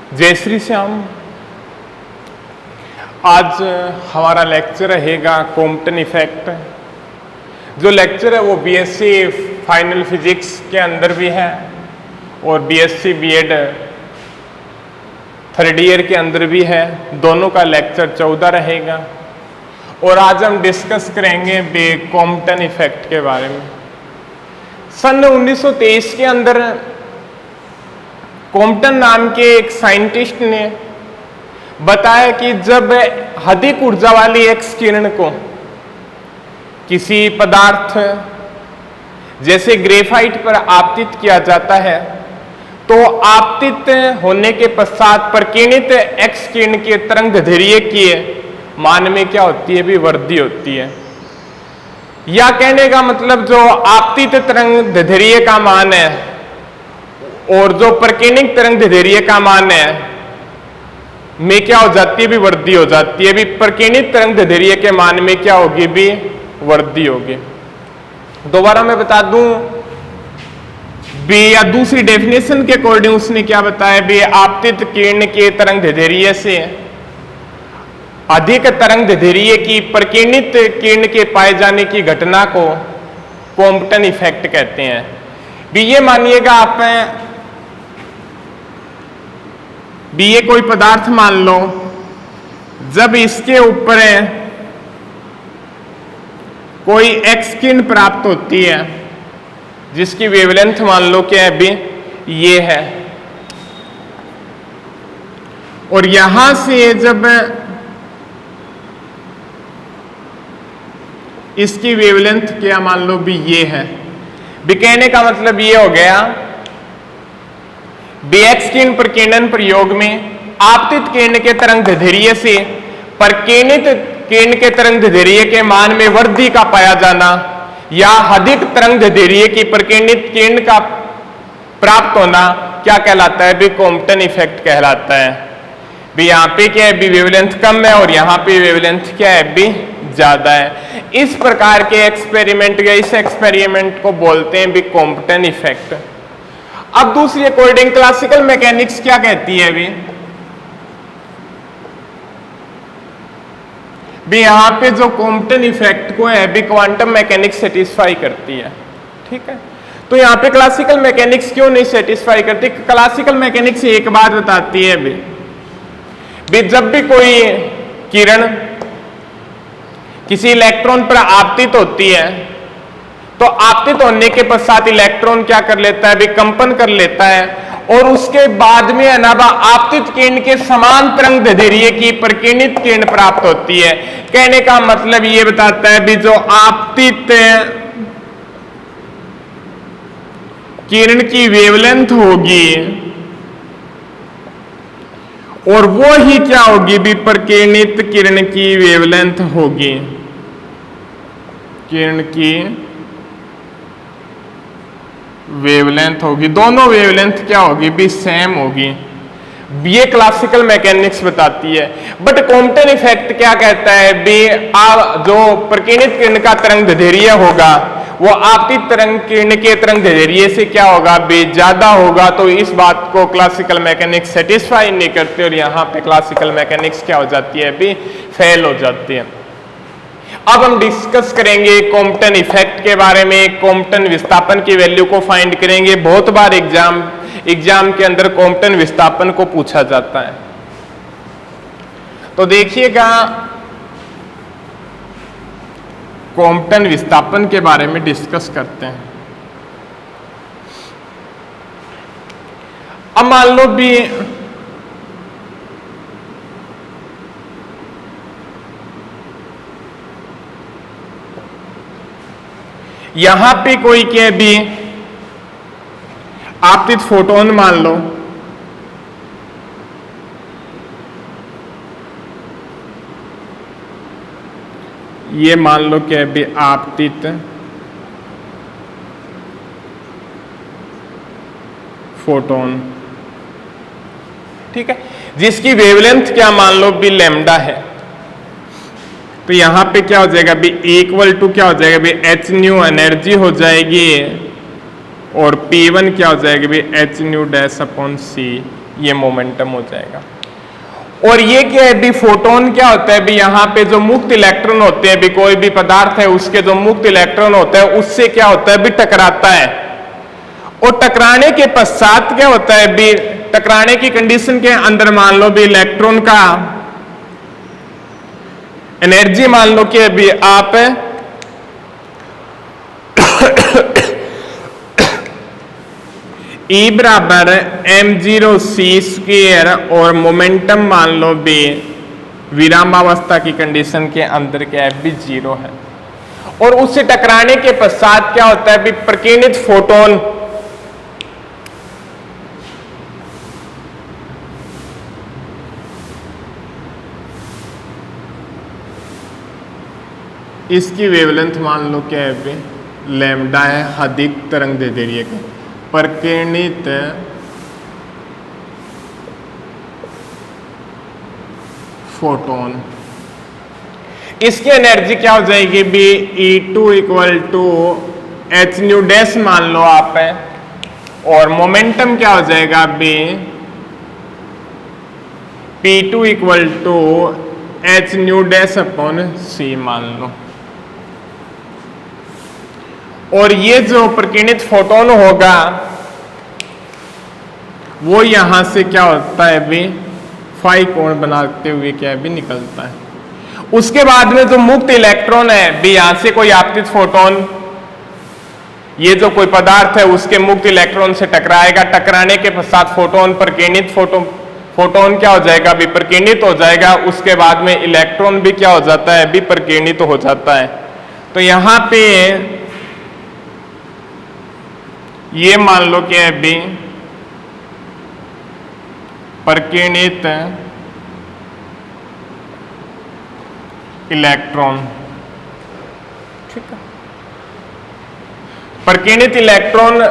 जय श्री श्याम। आज हमारा लेक्चर रहेगा कॉम्पटन इफेक्ट। जो लेक्चर है वो बीएससी फाइनल फिजिक्स के अंदर भी है और बीएससी बीएड थर्ड ईयर के अंदर भी है। दोनों का लेक्चर 14 रहेगा और आज हम डिस्कस करेंगे कॉम्पटन इफेक्ट के बारे में। सन 1923 के अंदर कॉम्पटन नाम के एक साइंटिस्ट ने बताया कि जब अधिक ऊर्जा वाली एक्स किरण को किसी पदार्थ जैसे ग्रेफाइट पर आपतित किया जाता है तो आपतित होने के पश्चात प्रकीर्णित एक्स किरण के तरंग दैर्ध्य की मान में क्या होती है? भी वृद्धि होती है। या कहने का मतलब जो आपतित तरंग दैर्ध्य का मान है और जो प्रकीर्णित तरंग दैर्ध्य का मान है में क्या हो जाती है? भी वृद्धि हो जाती है। भी प्रकीर्णित तरंग दैर्ध्य के मान में क्या होगी? भी वृद्धि होगी। दोबारा मैं बता दूं भी या दूसरी डेफिनेशन के अकॉर्डिंग उसने क्या बताया? भी आपतित किरण के तरंग दैर्ध्य से अधिक तरंग दैर्ध्य की प्रकीर्णित किरण के पाए जाने की घटना को कॉम्पटन इफेक्ट कहते हैं। भी ये मानिएगा आप भी ये कोई पदार्थ मान लो, जब इसके ऊपर कोई एक्स किरण प्राप्त होती है जिसकी वेवलेंथ मान लो क्या है? भी ये है और यहां से जब इसकी वेवलेंथ क्या मान लो? भी ये है। भी कहने का मतलब ये हो गया भी एक्स किरण प्रकीर्णन प्रयोग में आपतित किरण के तरंग दैर्ध्य से प्रकीर्णित किरण के तरंग दैर्ध्य के मान में वृद्धि का पाया जाना या अधिक तरंग दैर्ध्य की प्रकीर्णित किरण का प्राप्त होना क्या कहलाता है? भी कॉम्पटन इफेक्ट कहलाता है। भी यहाँ पे क्या है? भी वेवलेंथ कम है और यहाँ पे वेवलेंथ क्या है? भी ज्यादा है। इस प्रकार के एक्सपेरिमेंट या इस एक्सपेरिमेंट को बोलते हैं भी कॉम्पटन इफेक्ट। अब दूसरी अकॉर्डिंग क्लासिकल मैकेनिक्स क्या कहती है? भी यहां पे जो कॉम्पटन इफेक्ट को है भी क्वांटम मैकेनिक्स सेटिस्फाई करती है। ठीक है, तो यहां पे क्लासिकल मैकेनिक्स क्यों नहीं सेटिस्फाई करती? क्लासिकल मैकेनिक्स एक बात बताती है भी जब भी कोई किरण किसी इलेक्ट्रॉन पर आपतित होती है तो आपतित होने के पश्चात इलेक्ट्रॉन क्या कर लेता है? भी कंपन कर लेता है और उसके बाद में अनाबा आपतित किरण के समान तरंग दैर्ध्य की प्रकीर्णित किरण प्राप्त होती है। कहने का मतलब ये बताता है भी जो आपतित किरण की वेवलेंथ होगी और वो ही क्या होगी? भी प्रकीर्णित किरण की वेवलेंथ होगी। किरण की वेवलेंथ होगी, दोनों वेवलेंथ क्या होगी? भी सेम होगी। ये क्लासिकल मैकेनिक्स बताती है। बट कॉम्पटन इफेक्ट क्या कहता है? भी जो प्रकीर्णित किरण का तरंग दैर्ध्य होगा वो आपतित तरंग किरण के तरंग दैर्ध्य से क्या होगा? भी ज्यादा होगा। तो इस बात को क्लासिकल मैकेनिक्स सेटिस्फाई नहीं करते और यहाँ पे क्लासिकल मैकेनिक्स क्या हो जाती है? भी फेल हो जाती है। अब हम डिस्कस करेंगे कॉम्पटन इफेक्ट के बारे में। कॉम्पटन विस्थापन की वैल्यू को फाइंड करेंगे। बहुत बार एग्जाम के अंदर कॉम्पटन विस्थापन को पूछा जाता है। तो देखिएगा कॉम्पटन विस्थापन के बारे में डिस्कस करते हैं। अब मान लो भी यहां पे कोई क्या भी आपतित फोटोन मान लो, ये मान लो क्या भी आपतित फोटोन। ठीक है, जिसकी वेवलेंथ क्या मान लो? भी लैम्डा है। तो यहां पे क्या हो जाएगा? भी इक्वल टू क्या हो जाएगा? भी एच न्यू एनर्जी हो जाएगी और P1 क्या हो जाएगी? भी एच न्यू डैश अपॉन सी। ये मोमेंटम हो जाएगा। और ये क्या है भी, फोटोन क्या होता है भी, यहाँ पे जो मुक्त इलेक्ट्रॉन होते हैं भी, कोई भी पदार्थ है उसके जो मुक्त इलेक्ट्रॉन होता है उससे क्या होता है भी, टकराता है। और टकराने के पश्चात क्या होता है भी, टकराने की कंडीशन के अंदर मान लो भी इलेक्ट्रॉन का एनर्जी मान लो कि अभी आप E बराबर m0c² और मोमेंटम मान लो भी विरामावस्था की कंडीशन के अंदर क्या है भी 0 है। और उससे टकराने के पश्चात क्या होता है भी, प्रकीर्णित फोटोन इसकी वेवलेंथ मान लो क्या है भी लैम्डा है, अधिक तरंग दे रही है। प्रकीर्णित फोटोन, इसकी एनर्जी क्या हो जाएगी भी, E2 equal to H nu dash मान लो आप है। और मोमेंटम क्या हो जाएगा भी, P2 equal to H nu dash upon C मान लो। और ये जो प्रकीर्णित फोटोन होगा वो यहां से क्या होता है भी, फाई कोण बनाते हुए क्या है भी निकलता है। उसके बाद में जो मुक्त इलेक्ट्रॉन है भी, यहां से कोई आपतित फोटोन, ये जो कोई पदार्थ है उसके मुक्त इलेक्ट्रॉन से टकराएगा। टकराने के पश्चात फोटोन प्रकीर्णित फोटोन क्या हो जाएगा भी, प्रकीर्णित हो जाएगा। उसके बाद में इलेक्ट्रॉन भी क्या हो जाता है भी, प्रकीर्णित हो जाता है। तो यहां पे ये मान लो क्या है भी, प्रकीर्णित इलेक्ट्रॉन, ठीक है। प्रकीर्णित इलेक्ट्रॉन,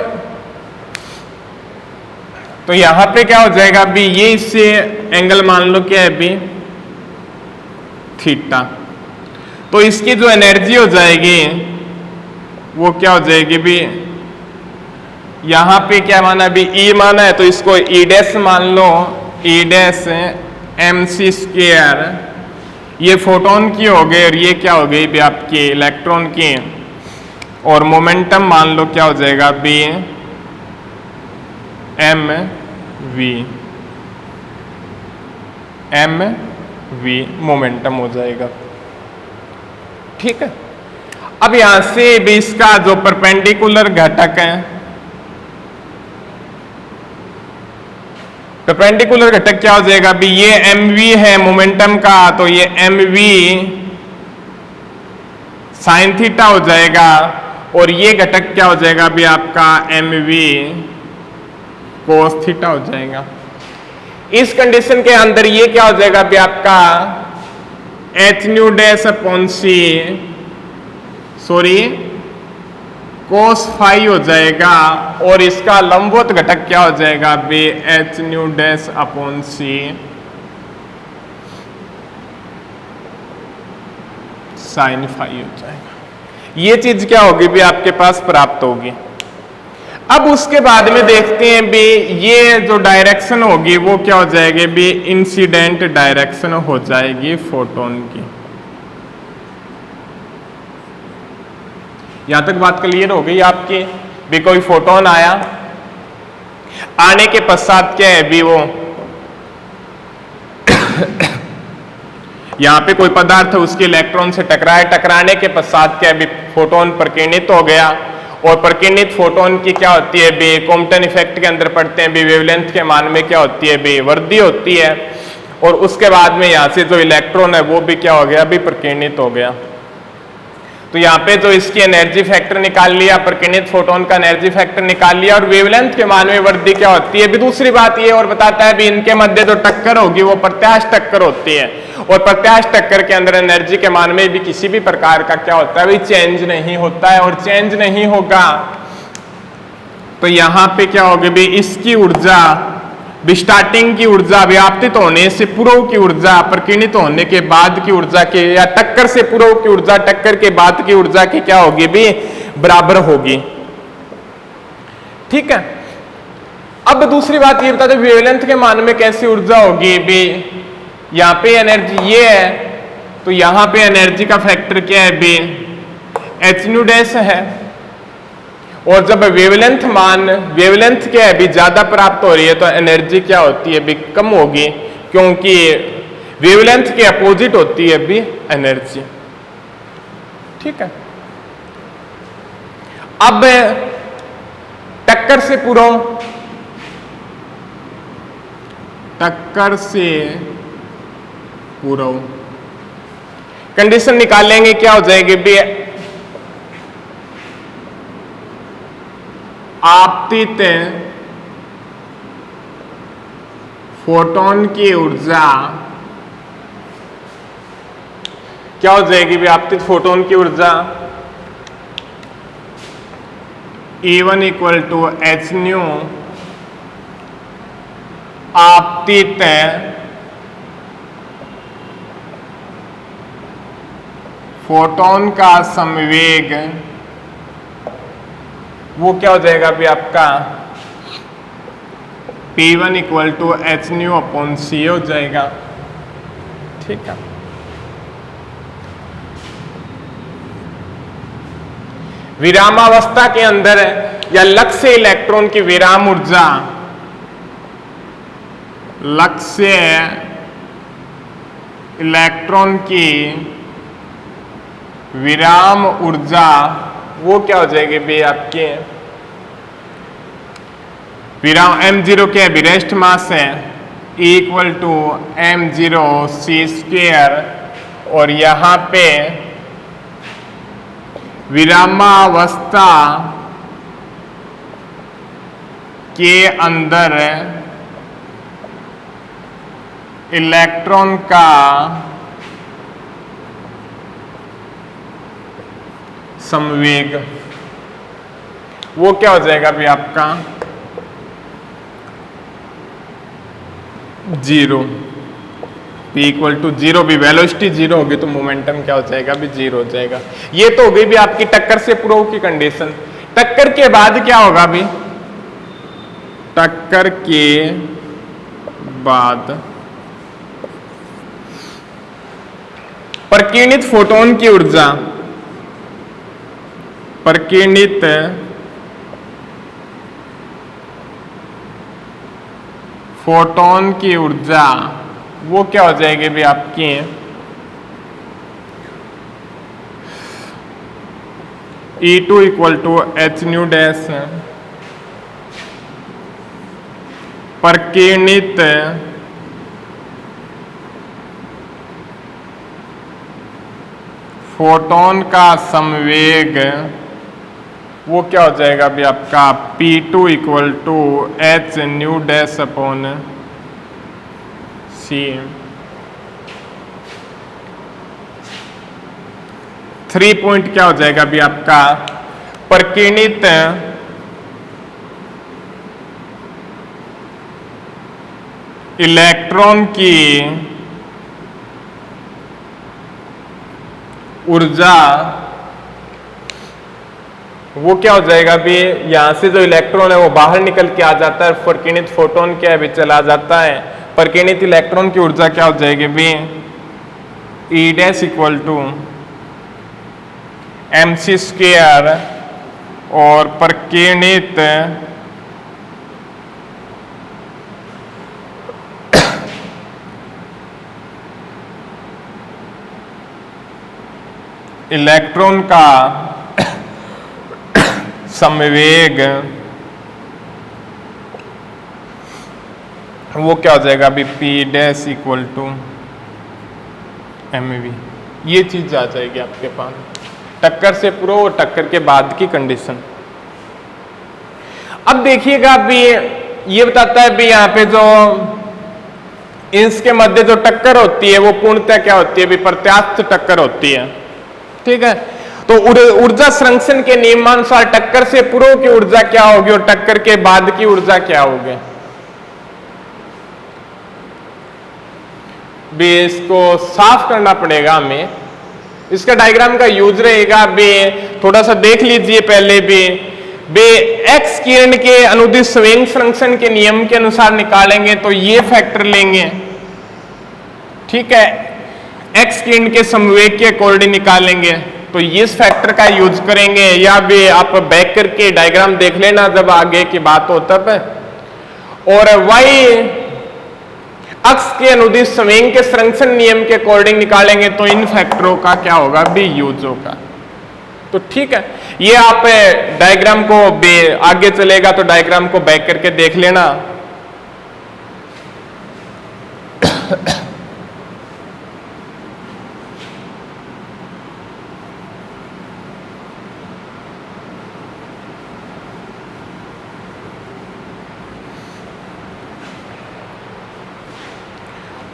तो यहां पे क्या हो जाएगा भी, ये इससे एंगल मान लो क्या है भी थीटा। तो इसकी जो एनर्जी हो जाएगी वो क्या हो जाएगी भी, यहां पे क्या माना भी, E माना है तो इसको E डैश मान लो, E डैश mc²। ये फोटोन की हो गई और ये क्या हो गई भी आपकी इलेक्ट्रॉन की। और मोमेंटम मान लो क्या हो जाएगा भी, mv मोमेंटम हो जाएगा, ठीक है। अब यहां से भी इसका जो परपेंडिकुलर घटक है, परपेंडिकुलर घटक क्या हो जाएगा भी, ये mv है मोमेंटम का, तो ये mv साइन थीटा हो जाएगा। और ये घटक क्या हो जाएगा भी आपका mv कोस थीटा हो जाएगा। इस कंडीशन के अंदर ये क्या हो जाएगा भी आपका H nu dash upon C, sorry cos phi हो जाएगा। और इसका लंबवत घटक क्या हो जाएगा बी, H nu dash upon C sine phi हो जाएगा। ये चीज क्या होगी भी आपके पास प्राप्त होगी। अब उसके बाद में देखते हैं भी ये जो डायरेक्शन होगी वो क्या हो जाएगी भी, इंसिडेंट डायरेक्शन हो जाएगी फोटोन की। यहां तक बात क्लियर हो गई आपकी भी। कोई फोटोन आया, आने के पश्चात क्या है भी वो यहां पे कोई पदार्थ है उसके इलेक्ट्रॉन से टकराए, टकराने के पश्चात क्या है भी फोटोन प्रकीर्णित हो गया। और प्रकीर्णित फोटोन की क्या होती है भी, कॉम्पटन इफेक्ट के अंदर पढ़ते हैं भी, वेवलेंथ के मान में क्या होती है भी, वृद्धि होती है। और उसके बाद में यहां से जो इलेक्ट्रॉन है वो भी क्या हो गया भी, प्रकीर्णित हो गया। तो यहाँ पे जो इसकी एनर्जी फैक्टर निकाल लिया, प्रकीर्णित फोटोन का एनर्जी फैक्टर निकाल लिया। और वेवलेंथ के मान में वृद्धि क्या होती है भी, दूसरी बात ये और बताता है भी इनके मध्य जो टक्कर होगी वो प्रत्याश टक्कर होती है। और प्रत्याश टक्कर के अंदर एनर्जी के मान में भी किसी भी प्रकार का क्या होता है भी, चेंज नहीं होता है। और चेंज नहीं होगा तो यहाँ पे क्या होगी भी, इसकी ऊर्जा स्टार्टिंग की ऊर्जा व्याप्तित होने से पूर्व की ऊर्जा, प्रकीर्णित होने के बाद की ऊर्जा के, या टक्कर से पूर्व की ऊर्जा टक्कर के बाद की ऊर्जा की क्या होगी भी, बराबर होगी। ठीक है। अब दूसरी बात ये बता दो वेवलेंथ के मान में कैसी ऊर्जा होगी भी, यहाँ पे एनर्जी ये है तो यहाँ पे एनर्जी का फैक्टर क्या है बी, h डैश है। और जब वेवलेंथ क्या है भी ज्यादा प्राप्त हो रही है तो एनर्जी क्या होती है भी कम होगी, क्योंकि वेवलेंथ के अपोजिट होती है भी एनर्जी। ठीक है, अब टक्कर से पूर्व कंडीशन निकालेंगे, क्या हो जाएगी भी, आपतित फोटोन की ऊर्जा क्या हो जाएगी भी, आपतित फोटोन की ऊर्जा E1 equal to H nu आपतित फोटोन का संवेग, वो क्या हो जाएगा अभी आपका P1 equal to H nu upon C हो जाएगा। ठीक है, विरामावस्था के अंदर या लक्ष्य इलेक्ट्रॉन की विराम ऊर्जा, लक्ष्य इलेक्ट्रॉन की विराम ऊर्जा वो क्या हो जाएगी भी आपके, विराम m0 क्या है, रेस्ट मास है, इक्वल टू m0 c², और यहां पे विरामावस्था के अंदर इलेक्ट्रॉन का संवेग वो क्या हो जाएगा अभी आपका 0, P इक्वल टू 0, भी वेलोसिटी 0 होगी तो मोमेंटम क्या हो जाएगा अभी 0 हो जाएगा। ये तो हो गई भी आपकी टक्कर से पूर्व की कंडीशन। टक्कर के बाद क्या होगा अभी, टक्कर के बाद प्रकीर्णित फोटोन की ऊर्जा, प्रकीर्णित फोटोन की ऊर्जा वो क्या हो जाएगी भी आपकी E2 equal to H nu dash प्रकीर्णित फोटोन का संवेग वो क्या हो जाएगा अभी आपका P2 equal to H nu dash upon C. 3 point क्या हो जाएगा अभी आपका प्रकीर्णित इलेक्ट्रॉन की ऊर्जा वो क्या हो जाएगा अभी, यहां से जो इलेक्ट्रॉन है वो बाहर निकल के आ जाता है, प्रकीर्णित फोटोन क्या है अभी चला जाता है। प्रकीर्णित इलेक्ट्रॉन की ऊर्जा क्या हो जाएगी अभी E dash equal to mc², और प्रकीर्णित इलेक्ट्रॉन का संवेग वो क्या हो जाएगा अभी P dash equal to mv। ये चीज आ जाएगी आपके पास टक्कर से पूर्व और टक्कर के बाद की कंडीशन। अब देखिएगा अभी ये बताता है भी यहाँ पे जो इसके मध्य जो टक्कर होती है वो पूर्णतः क्या होती है भी प्रत्यास्थ टक्कर होती है। ठीक है, तो ऊर्जा संरक्षण के नियमानुसार टक्कर से पूर्व की ऊर्जा क्या होगी और टक्कर के बाद की ऊर्जा क्या होगी। भी इसको साफ करना पड़ेगा हमें, इसका डायग्राम का यूज रहेगा भी, थोड़ा सा देख लीजिए पहले भी। बे एक्स किरण के अनुदिश संवेग संरक्षण के नियम के अनुसार निकालेंगे तो ये फैक्टर लेंगे, ठीक है। एक्स किरण के समवेग के अकॉर्डिंग निकालेंगे तो इस फैक्टर का यूज करेंगे, या भी आप बैक करके डायग्राम देख लेना जब आगे की बात हो तब। और वाई अक्ष के अनुदिश संवेग के संरक्षण नियम के अकॉर्डिंग निकालेंगे तो इन फैक्टरों का क्या होगा, भी यूज होगा। तो ठीक है, ये आप डायग्राम को आगे चलेगा तो डायग्राम को बैक करके देख लेना।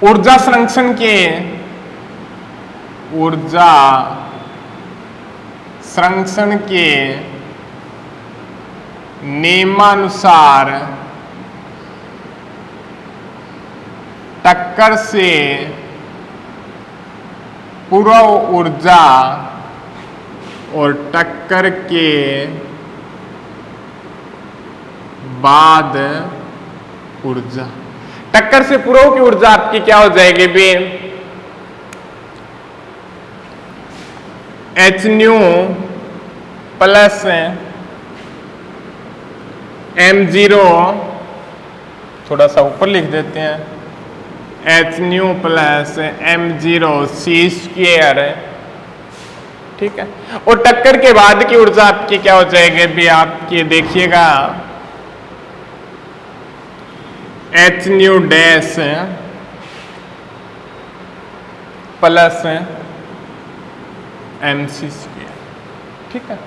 ऊर्जा संरक्षण के नियमानुसार टक्कर से पूर्व ऊर्जा और टक्कर के बाद ऊर्जा, टक्कर से पूर्व की ऊर्जा आपकी क्या हो जाएगी भी, एच न्यू प्लस m0, थोड़ा सा ऊपर लिख देते हैं, h new plus m0 c square, ठीक है। और टक्कर के बाद की ऊर्जा आपकी क्या हो जाएगी भी, आपकी देखिएगा h nu dash plus m c square, ठीक है।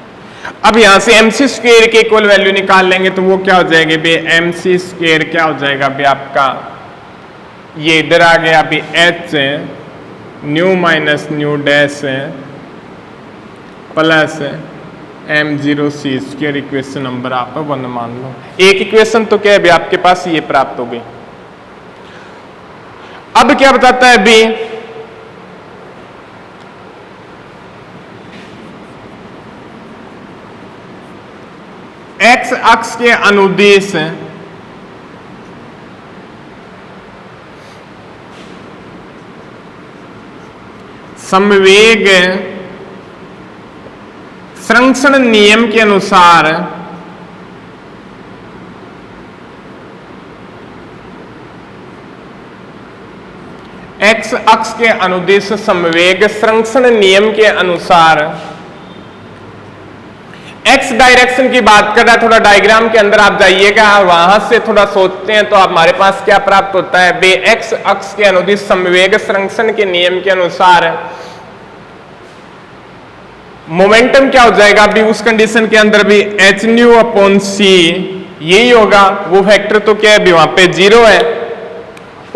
अब यहां से एम सी स्क्वायर की इक्वल वैल्यू निकाल लेंगे तो वो क्या हो जाएगी भी, एम सी स्क्वायर क्या हो जाएगा भी आपका, ये इधर आ गया अभी H nu minus nu dash plus m0 c square, equation number आप 1 मान लो। एक इक्वेशन तो क्या है भी आपके पास ये प्राप्त हो गई। अब क्या बताता है भी, एक्स अक्ष के अनुदिश समवेग संरक्षण नियम के अनुसार एक्स अक्ष के अनुदिश समवेग संरक्षण नियम के अनुसार एक्स डायरेक्शन की बात कर रहा है, थोड़ा डायग्राम के अंदर आप जाइएगा, वहां से थोड़ा सोचते हैं तो हमारे पास क्या प्राप्त होता है बे, एक्स अक्ष के अनुदिश समवेग संरक्षण के नियम के अनुसार मोमेंटम क्या हो जाएगा अभी उस कंडीशन के अंदर भी, एच न्यू अपॉन सी, यही होगा। वो फैक्टर तो क्या है भी वहां पे 0 है,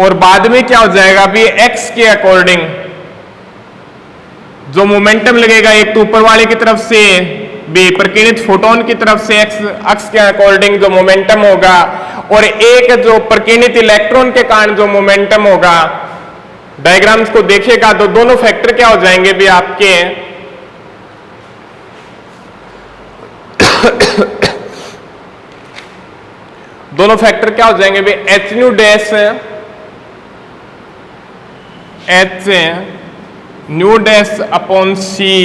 और बाद में क्या हो जाएगा अभी, एक्स के अकॉर्डिंग जो मोमेंटम लगेगा, एक तो ऊपर वाले की तरफ से भी प्रकीर्णित फोटोन की तरफ से एक्स अक्ष के अकॉर्डिंग जो मोमेंटम होगा, और एक जो प्रकीर्णित इलेक्ट्रॉन के कारण जो मोमेंटम होगा। डायग्राम्स को देखिएगा तो दोनों फैक्टर क्या हो जाएंगे भी आपके, दोनों फैक्टर क्या हो जाएंगे भी, h nu dash h nu dash upon c,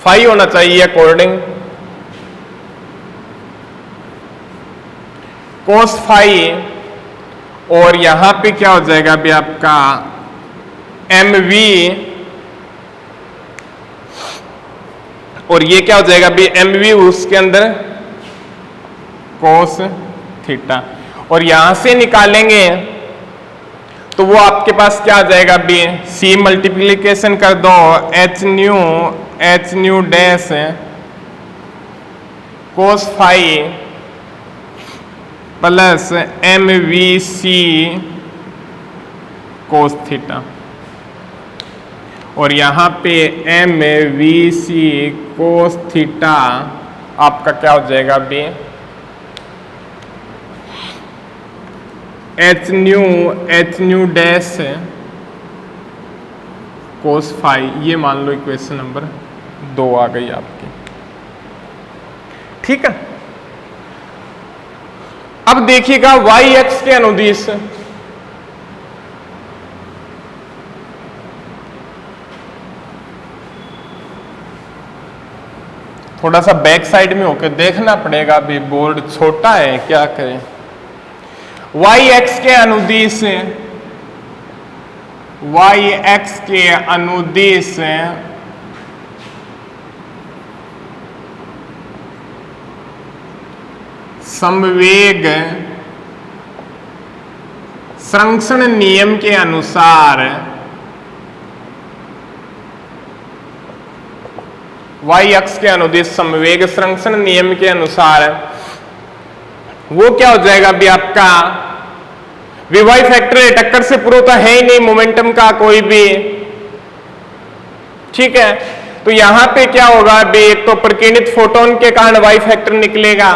phi होना चाहिए अकॉर्डिंग कोस फाई, और यहां पे क्या हो जाएगा भी आपका एम वी, और ये क्या हो जाएगा भी एम वी उसके अंदर कोस थीटा, और यहां से निकालेंगे तो वो आपके पास क्या आ जाएगा भी, सी मल्टीप्लीकेशन कर दो h nu dash cos phi plus m v c cos theta, और यहां पे m v c cos theta आपका क्या हो जाएगा भी, h nu dash cos phi, ये मान लो इक्वेशन नंबर 2 आ गई आपकी। ठीक है। अब देखिएगा वाई एक्स के अनुदिश थोड़ा सा बैक साइड में होकर देखना पड़ेगा, अभी बोर्ड छोटा है, क्या करें। वाई एक्स के अनुदिश वाई एक्स के अनुदिश समवेग संरक्षण नियम के अनुसार वाई अक्ष के अनुदिश समवेग संरक्षण नियम के अनुसार वो क्या हो जाएगा अभी आपका वाई फैक्टर टक्कर से पूर्व तो है ही नहीं मोमेंटम का कोई भी, ठीक है। तो यहां पे क्या होगा अभी, एक तो प्रकीर्णित फोटोन के कारण वाई फैक्टर निकलेगा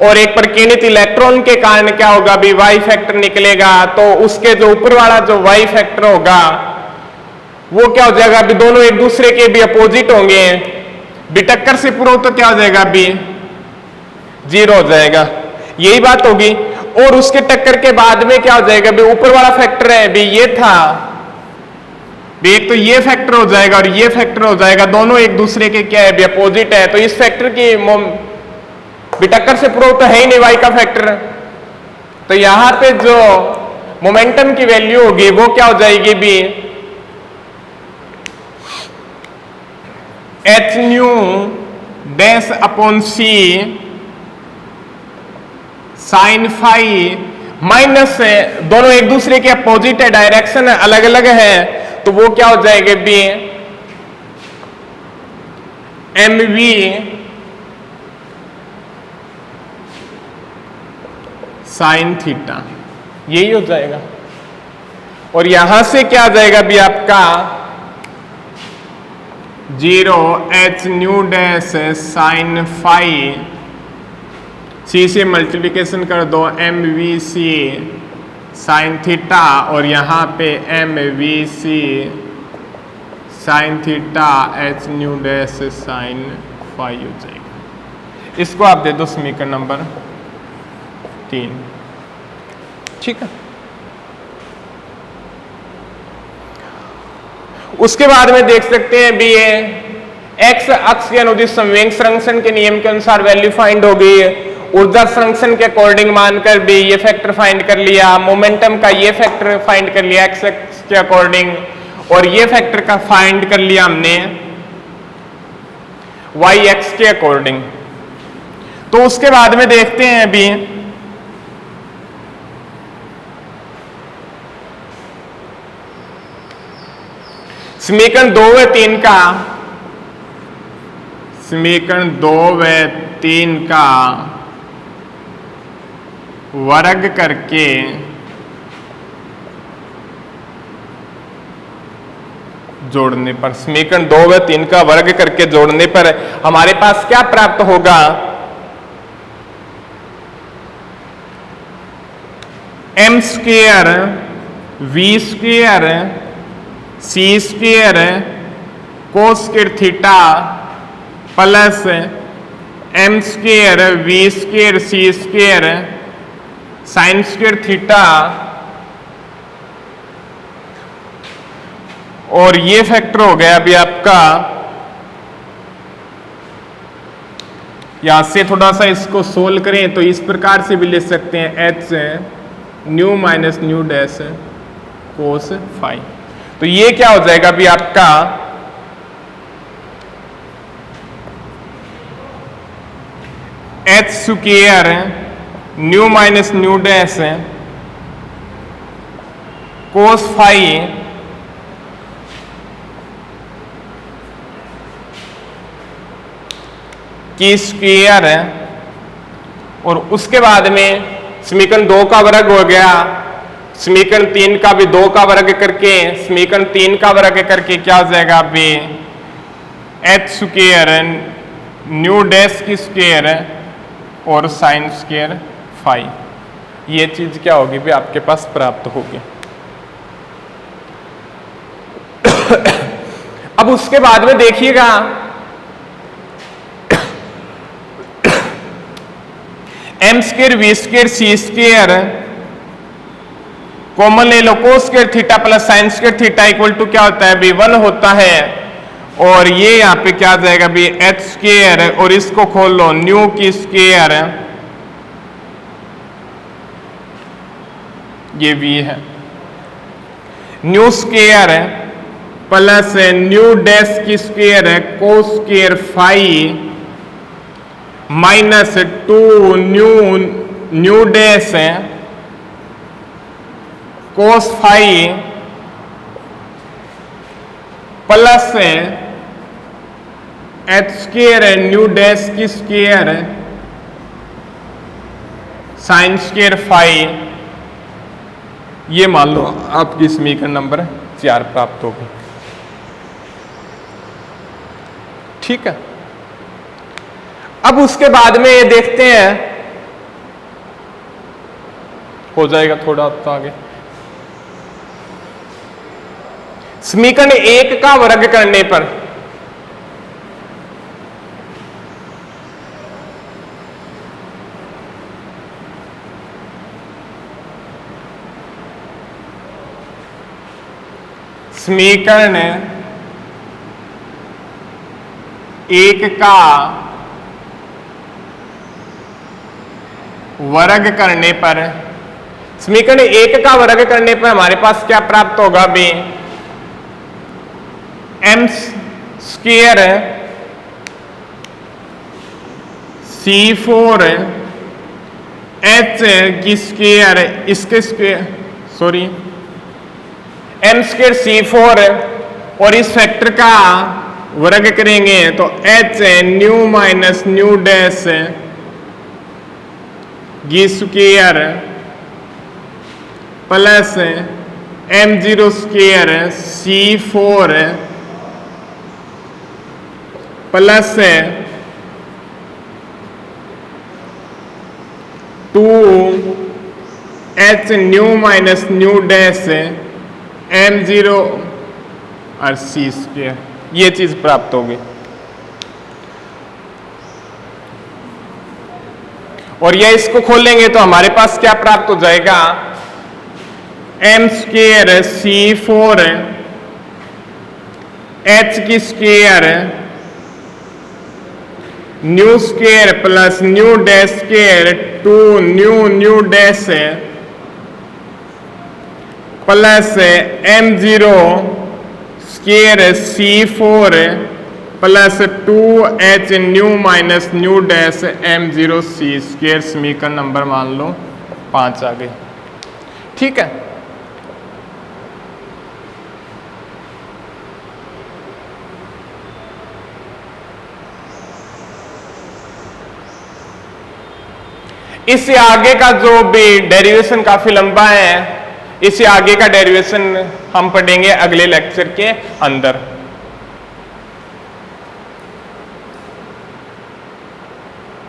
और एक प्रकीर्णित इलेक्ट्रॉन के कारण क्या होगा अभी वाई फैक्टर निकलेगा। तो उसके जो ऊपर वाला जो वाई फैक्टर होगा वो क्या हो जाएगा अभी, दोनों एक दूसरे के भी अपोजिट होंगे, भी टक्कर से पूर्व तो क्या हो जाएगा अभी 0 हो जाएगा, यही बात होगी। और उसके टक्कर के बाद में क्या हो जाएगा अभी, ऊपर वाला फैक्टर है अभी ये था, भी एक तो ये फैक्टर हो जाएगा और ये फैक्टर हो जाएगा, दोनों एक दूसरे के क्या है भी अपोजिट है। तो इस फैक्टर की भी टक्कर से पूर्व तो है ही नहीं वाई का फैक्टर, तो यहां पे जो मोमेंटम की वैल्यू होगी वो क्या हो जाएगी भी h nu dash upon C sine phi minus दोनों एक दूसरे के अपोजिट है, डायरेक्शन अलग अलग है, तो वो क्या हो जाएगा b m v sine theta, यही हो जाएगा। और यहां से क्या आ जाएगा भी आपका 0 h nu dash sine phi, c से मल्टीप्लिकेशन कर दो m v c sine theta, और यहाँ पे m v c sine theta h nu dash sine phi हो जाएगा। इसको आप दे दो समीकरण नंबर 3, ठीक है। उसके बाद में देख सकते हैं भी ये एक्स अक्ष के अनुदिश संवेग संरक्षण के नियम के अनुसार वैल्यू फाइंड हो गई, ऊर्जा संरक्षण के अकॉर्डिंग मानकर भी ये फैक्टर फाइंड कर लिया, मोमेंटम का ये फैक्टर फाइंड कर लिया एक्स अक्ष के अकॉर्डिंग, और ये फैक्टर का फाइंड कर लिया हमने वाई एक्स के अकॉर्डिंग। तो उसके बाद में देखते हैं अभी समीकरण 2 व 3 का समीकरण 2 व 3 का वर्ग करके जोड़ने पर, समीकरण 2 व 3 का वर्ग करके जोड़ने पर हमारे पास क्या प्राप्त होगा, m square v square c square cos square theta plus m square v square c square sine square theta, और ये फैक्टर हो गया अभी आपका, यहां से थोड़ा सा इसको सोल्व करें तो इस प्रकार से भी ले सकते हैं h nu minus nu dash cos phi. तो ये क्या हो जाएगा अभी आपका h square nu minus nu dash cos phi की स्क्वायर, और उसके बाद में समीकरण 2 का वर्ग हो गया, समीकरण 3 का भी 2 का वर्ग करके, समीकरण 3 का वर्ग करके क्या हो जाएगा अभी एच स्क्वायर न्यू डैश की स्क्वायर और साइन स्क्वायर फाई, ये चीज क्या होगी भी आपके पास प्राप्त होगी। अब उसके बाद में देखिएगा m square v square c square common ले लो, cos square theta plus sine square theta equal to क्या होता है, b1 होता है। और ये यहां पे क्या आ जाएगा, भी एच स्क्र, और इसको खोल लो न्यू की स्क्र, ये v है, nu square plus nu dash की square cos square phi minus 2 nu dash cos phi plus h square nu dash की स्क्र साइन स्क्र फाई। ये मान लो आपकी समीकरण नंबर 4 प्राप्त होगी। ठीक है, अब उसके बाद में ये देखते हैं, हो जाएगा थोड़ा तो आगे। समीकरण 1 का वर्ग करने पर समीकरण 1 का वर्ग करने पर, समीकरण 1 का वर्ग करने पर हमारे पास क्या प्राप्त होगा भी, एम स्क्र C4 एच की स्क्र, इसके square sorry m square C4 और इस फैक्टर का वर्ग करेंगे तो h nu minus nu dash की square plus M0 square C4 plus 2 h nu minus nu dash M0 और C स्क्र, ये चीज प्राप्त होगी। और ये इसको खोलेंगे तो हमारे पास क्या प्राप्त हो जाएगा, एम स्क्र C4 एच की square new square plus nu dash square 2 nu dash plus M0 square C4 plus 2h new minus nu dash M0 C square, समीकरण नंबर मान लो 5 आ गई। ठीक है, इससे आगे का जो भी डेरिवेशन काफी लंबा है, इससे आगे का डेरिवेशन हम पढ़ेंगे अगले लेक्चर के अंदर।